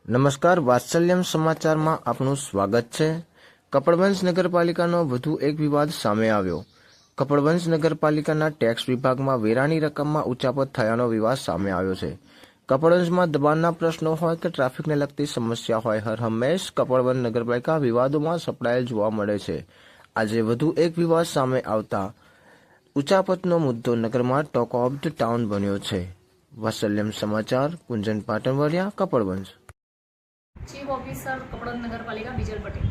નમસ્કાર, વાત્સલ્યમ સમાચારમાં આપનું સ્વાગત છે। કપડવંશ નગરપાલિકાનો વધુ એક વિવાદ સામે આવ્યો। કપડવંશ નગરપાલિકાના ટેક્સ વિભાગમાં વેરાની રકમમાં ઉચાપત થયાનો વિવાદ સામે આવ્યો છે। કપડવંશમાં દબાણના પ્રશ્નો હોય કે ટ્રાફિકને લગતી સમસ્યા હોય, હર હંમેશ કપડવંશ નગરપાલિકા વિવાદોમાં સપડાયેલ જોવા મળે છે। આજે વધુ એક વિવાદ સામે આવતા ઉચાપતનો મુદ્દો નગરમાં ટોક ઓફ ધ ટાઉન બન્યો છે। વાત્સલ્યમ સમાચાર, કુંજન પાટણવડિયા, કપડવંશ। ચીફ ઓફિસર કપડવંજ નગરપાલિકા બીજલ પટેલ।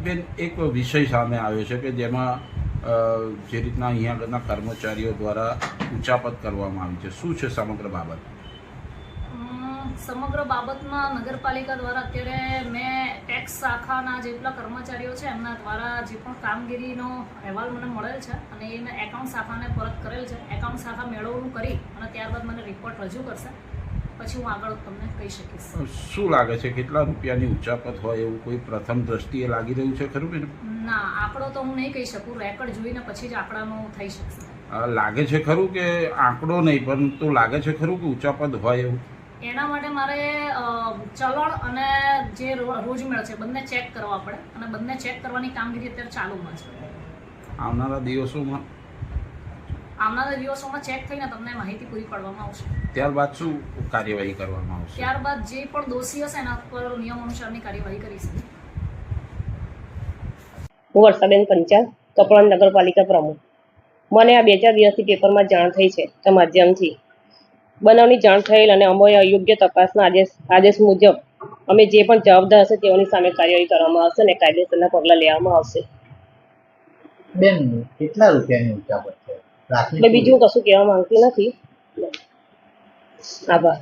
બેન, એક વિષય સામે આવ્યો છે કે જેમાં જે રીતના અહીંયા આગળના કર્મચારીઓ દ્વારા ઉચાપત કરવામાં આવી છે, શું છે સમગ્ર બાબત? સમગ્ર બાબતમાં નગરપાલિકા દ્વારા અત્યારે મેં ટેક્સ શાખાના જેટલા કર્મચારીઓ છે એમના દ્વારા જે પણ કામગીરીનો અહેવાલ મને મળેલ છે અને એ મેં એકાઉન્ટ શાખાને પરત કરેલ છે। એકાઉન્ટ શાખા મેળવણું કરી અને ત્યારબાદ મને રિપોર્ટ રજૂ કરશે, પછી હું આગળ તમને કહી શકીશ। શું લાગે છે, કેટલા રૂપિયાની ઉચાપત હોય એવું કોઈ પ્રથમ દ્રષ્ટિએ લાગી રહ્યું છે ખરું બેન? ના, આંકડો તો હું નહીં કહી શકું, રેકોર્ડ જોઈને પછી જ આંકડાનું થઈ શકશે। લાગે છે ખરું કે આંકડો નહીં, પરંતુ લાગે છે ખરું કે ઉચાપત હોય એવું? એના માટે મારે ચલણ અને જે રોજમેળ છે બંને ચેક કરવા પડે અને બંને ચેક કરવાની કામગીરી અત્યારે ચાલુમાં છે। આવનારા દિવસોમાં ચેક થઈને તમને માહિતી પૂરી પાડવામાં આવશે। ત્યારબાદ શું કાર્યવાહી કરવામાં આવશે? ત્યારબાદ જે પણ દોષી હશે એના પર નિયમ અનુસારની કાર્યવાહી કરીશું। હું વર્ષાબેન પંચાલ, કપડવંજ નગરપાલિકા પ્રમુખ। મને આ 2-4 દિવસથી પેપરમાં જાણ થઈ છે તે માધ્યમથી બનાવની જાણ થયેલ અને અમે યોગ્ય તપાસના આદેશ મુજબ અમે જે પણ જવાબદાર હશે તેઓની સામે કાર્યવાહી કરવામાં આવશે અને કાયદેસરના પગલાં લેવામાં આવશે। બેન, કેટલા રૂપિયાની ઉચાપત છે? એટલે બીજું કશું કહેવા માંગતી નથી। આભાર।